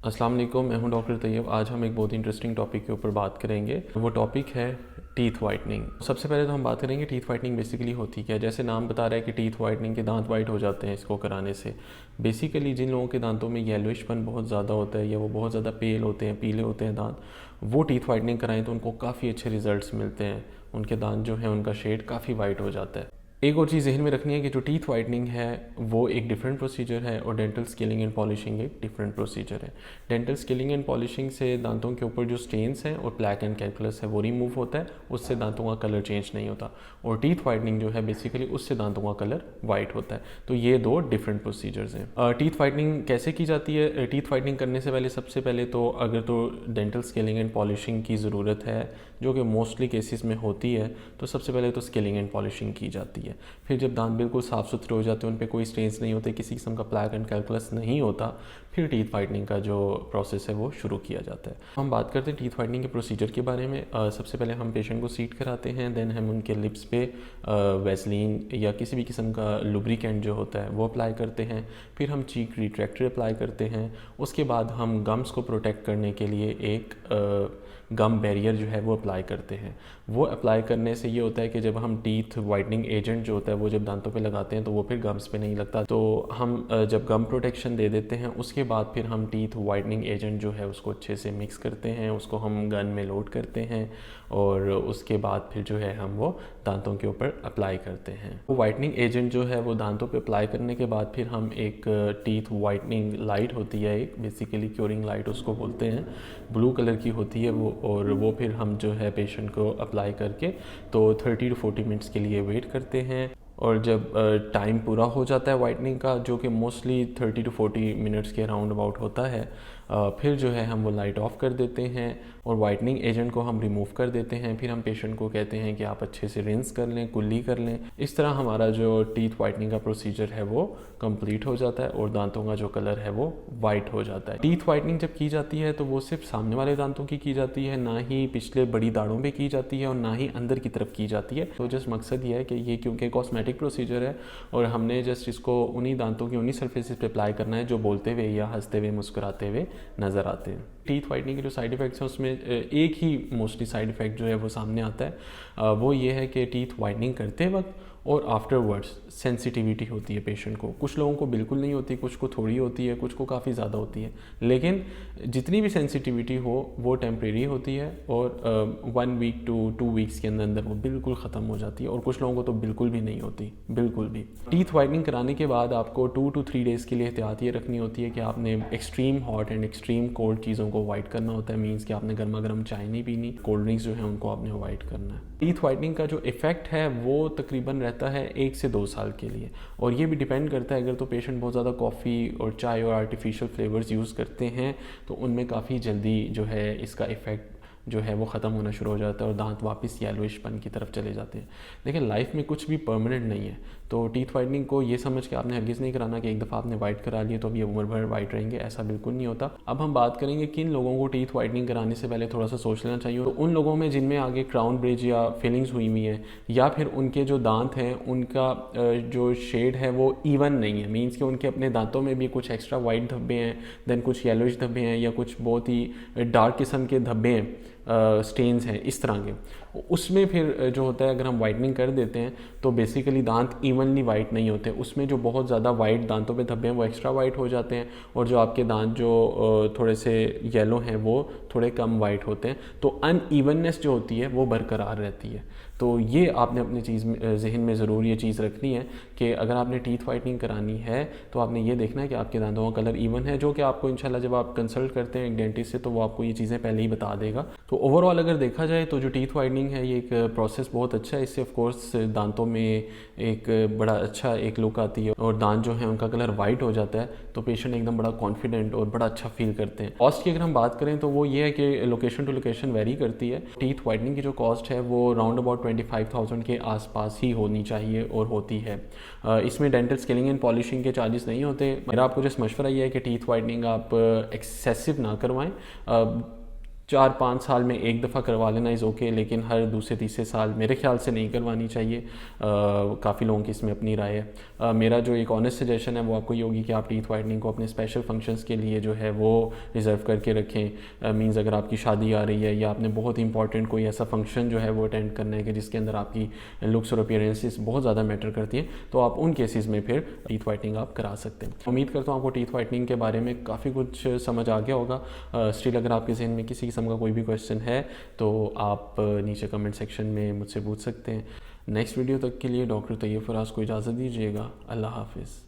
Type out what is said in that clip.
अस्सलाम वालेकुम, मैं हूं डॉक्टर तैयब। आज हम एक बहुत इंटरेस्टिंग टॉपिक के ऊपर बात करेंगे। वो टॉपिक है टीथ वाइटनिंग। सबसे पहले तो हम बात करेंगे टीथ वाइटनिंग बेसिकली होती क्या है। जैसे नाम बता रहा है कि टीथ वाइटनिंग के दांत वाइट हो जाते हैं इसको कराने से। बेसिकली जिन लोगों के दांतों में येलोइशपन बहुत ज़्यादा होता है या वो बहुत ज़्यादा पेल होते हैं, पीले होते हैं दांत, वो टीथ वाइटनिंग कराएं तो उनको काफ़ी अच्छे रिजल्ट्स मिलते हैं। उनके दांत जो हैं उनका शेड काफ़ी वाइट हो जाता है। एक और चीज़ जहन में रखनी है कि जो टीथ वाइटनिंग है वो एक डिफरेंट प्रोसीजर है और डेंटल स्केलिंग एंड पॉलिशिंग एक डिफरेंट प्रोसीजर है। डेंटल स्केलिंग एंड पॉलिशिंग से दांतों के ऊपर जो स्टेन्स हैं और प्लैक एंड कैलकुलस है वो रिमूव होता है, उससे दांतों का कलर चेंज नहीं होता। और टीथ वाइटनिंग जो है बेसिकली उससे दांतों का कलर वाइट होता है। तो ये दो डिफरेंट प्रोसीजर्स हैं। टीथ वाइटनिंग कैसे की जाती है? टीथ वाइटनिंग करने से पहले सबसे पहले तो अगर तो डेंटल स्केलिंग एंड पॉलिशिंग की ज़रूरत है, जो कि मोस्टली केसेस में होती है, तो सबसे पहले तो स्केलिंग एंड पॉलिशिंग की जाती है। फिर जब दांत बिल्कुल साफ़ सुथरे हो जाते हैं, उन पे कोई स्टेन्स नहीं होते, किसी किस्म का प्लैक एंड कैलकुलस नहीं होता, फिर टीथ वाइटनिंग का जो प्रोसेस है वो शुरू किया जाता है। हम बात करते हैं टीथ वाइटनिंग के प्रोसीजर के बारे में। सबसे पहले हम पेशेंट को सीट कराते हैं, देन हम उनके लिप्स पे वैसलीन या किसी भी किस्म का लुब्रिकेंट जो होता है वो अप्लाई करते हैं। फिर हम चीक रिट्रैक्टर अप्लाई करते हैं। उसके बाद हम गम्स को प्रोटेक्ट करने के लिए एक गम बैरियर जो है वो अप्लाई करते हैं। वो अप्लाई करने से ये होता है कि जब हम टीथ वाइटनिंग एजेंट जो होता है वो जब दांतों पे लगाते हैं तो वो फिर गम्स पे नहीं लगता। तो हम जब गम प्रोटेक्शन दे देते हैं उसके बाद फिर हम टीथ वाइटनिंग एजेंट जो है उसको अच्छे से मिक्स करते हैं, उसको हम गन में लोड करते हैं और उसके बाद फिर जो है हम वो दांतों के ऊपर अप्लाई करते हैं। वो वाइटनिंग एजेंट जो है वो दांतों पे अप्लाई करने के बाद फिर हम एक टीथ वाइटनिंग लाइट होती है, एक बेसिकली क्योरिंग लाइट उसको बोलते हैं, ब्लू कलर की होती है वो, और वो फिर हम जो है पेशेंट को अप्लाई करके तो 30 to 40 मिनट्स के लिए वेट करते हैं। और जब टाइम पूरा हो जाता है वाइटनिंग का, जो कि मोस्टली 30 to 40 मिनट्स के राउंड अबाउट होता है, फिर जो है हम वो लाइट ऑफ कर देते हैं और वाइटनिंग एजेंट को हम रिमूव कर देते हैं। फिर हम पेशेंट को कहते हैं कि आप अच्छे से रिंस कर लें, कुल्ली कर लें। इस तरह हमारा जो टीथ वाइटनिंग का प्रोसीजर है वो कंप्लीट हो जाता है और दांतों का जो कलर है वो वाइट हो जाता है। टीथ वाइटनिंग जब की जाती है तो वो सिर्फ सामने वाले दांतों की जाती है, ना ही पिछले बड़ी दाढ़ों पे की जाती है और ना ही अंदर की तरफ की जाती है। तो जस्ट मकसद ये है कि ये क्योंकि कॉस्मेटिक प्रोसीजर है और हमने जस्ट इसको उन्हीं दांतों की उन्हीं सर्फेसिस पे अप्लाई करना है जो बोलते हुए या हंसते हुए मुस्कुराते हुए नज़र आते हैं। टीथ वाइटनिंग के जो साइड इफ़ेक्ट्स हैं उसमें एक ही मोस्टली साइड इफ़ेक्ट जो है वो सामने आता है। वो ये है कि टीथ वाइटनिंग करते वक्त और आफ्टरवर्ड्स सेंसिटिविटी होती है पेशेंट को। कुछ लोगों को बिल्कुल नहीं होती, कुछ को थोड़ी होती है, कुछ को काफ़ी ज़्यादा होती है। लेकिन जितनी भी सेंसिटिविटी हो वो टेम्प्रेरी होती है और 1 वीक to 2 वीक्स के अंदर अंदर वो बिल्कुल ख़त्म हो जाती है। और कुछ लोगों को तो बिल्कुल भी नहीं होती, बिल्कुल भी। टीथ वाइटनिंग कराने के बाद आपको 2 to 3 डेज़ के लिए एहतियात ये रखनी होती है कि आपने extreme hot and extreme cold चीज़ों को अवॉइड करना होता है। मीन्स कि आपने गर्मा गर्म चाय नहीं पीनी, कोल्ड ड्रिंक्स जो है उनको आपने अवॉइड करना है। टीथ वाइटनिंग का जो इफ़ेक्ट है वो तकरीबन रहता है 1 से 2 साल के लिए, और ये भी डिपेंड करता है, अगर तो पेशेंट बहुत ज़्यादा कॉफ़ी और चाय और आर्टिफिशियल फ्लेवर्स यूज़ करते हैं तो उनमें काफ़ी जल्दी जो है इसका इफ़ेक्ट जो है वो ख़त्म होना शुरू हो जाता है और दांत वापस येलोइशपन की तरफ चले जाते हैं। लेकिन लाइफ में कुछ भी परमानेंट नहीं है, तो टीथ वाइटनिंग को ये समझ के आपने हरगिज़ नहीं कराना कि एक दफ़ा आपने वाइट करा लिए तो अब ये उम्र भर वाइट रहेंगे, ऐसा बिल्कुल नहीं होता। अब हम बात करेंगे किन लोगों को टीथ वाइटनिंग कराने से पहले थोड़ा सा सोच लेना चाहिए। तो उन लोगों में जिनमें आगे क्राउन ब्रिज या फिलिंग्स हुई हुई हैं, या फिर उनके जो दांत हैं उनका जो शेड है वो इवन नहीं है। मीन्स कि उनके अपने दांतों में भी कुछ एक्स्ट्रा वाइट धब्बे हैं, दैन कुछ येलोइश धब्बे हैं, या कुछ बहुत ही डार्क किस्म के धब्बे हैं, स्टेन्स हैं इस तरह के। उसमें फिर जो होता है अगर हम वाइटनिंग कर देते हैं तो बेसिकली दांत इवनली वाइट नहीं होते। उसमें जो बहुत ज़्यादा वाइट दांतों पे धब्बे हैं वो एक्स्ट्रा वाइट हो जाते हैं, और जो आपके दांत जो थोड़े से येलो हैं वो थोड़े कम वाइट होते हैं। तो अनइवननेस जो होती है वो बरकरार रहती है। तो ये आपने अपनी चीज़ जहन में ज़रूर ये चीज़ रखनी है कि अगर आपने टीथ वाइटनिंग करानी है तो आपने ये देखना है कि आपके दांतों का कलर इवन है, जो कि आपको इंशाल्लाह जब आप कंसल्ट करते हैं एक डेंटिस्ट से तो वो आपको ये चीज़ें पहले ही बता देगा। तो ओवरऑल अगर देखा जाए तो जो टीथ वाइटनिंग है ये एक प्रोसेस बहुत अच्छा है। इससे ऑफ कोर्स दांतों में एक बड़ा अच्छा एक लुक आती है और दांत जो है उनका कलर वाइट हो जाता है, तो पेशेंट एकदम बड़ा कॉन्फिडेंट और बड़ा अच्छा फील करते हैं। कॉस्ट की अगर हम बात करें तो वो ये है कि लोकेशन टू लोकेशन वेरी करती है। टीथ वाइटनिंग की जो कॉस्ट है वो राउंड अबाउट 25,000 के आसपास ही होनी चाहिए और होती है। इसमें डेंटल स्केलिंग एंड पॉलिशिंग के चार्जेस नहीं होते। मेरा आपको जस्ट मशवरा ये है कि टीथ वाइटनिंग आप एक्सेसिव ना करवाएं। 4-5 साल में एक दफ़ा करवा लेना इज़ ओके, लेकिन हर दूसरे तीसरे साल मेरे ख्याल से नहीं करवानी चाहिए। काफ़ी लोगों की इसमें अपनी राय है। मेरा जो एक ऑनेस्ट सजेशन है वो आपको ये होगी कि आप टीथ वाइटनिंग को अपने स्पेशल फंक्शंस के लिए जो है वो रिज़र्व करके रखें। मींस अगर आपकी शादी आ रही है या आपने बहुत इंपॉर्टेंट कोई ऐसा फंक्शन जो है वो अटेंड करना है कि जिसके अंदर आपकी लुक्स और अपीयरेंसेस बहुत ज़्यादा मैटर करती हैं, तो आप उन केसेस में फिर टीथ वाइटनिंग आप करा सकते हैं। उम्मीद करता हूँ आपको टीथ वाइटनिंग के बारे में काफ़ी कुछ समझ आ गया होगा। स्टिल अगर आपके जहन में किसी किस्म का कोई भी क्वेश्चन है तो आप नीचे कमेंट सेक्शन में मुझसे पूछ सकते हैं। नेक्स्ट वीडियो तक के लिए डॉक्टर तैयब फराज को इजाज़त दीजिएगा। अल्लाह हाफिज़।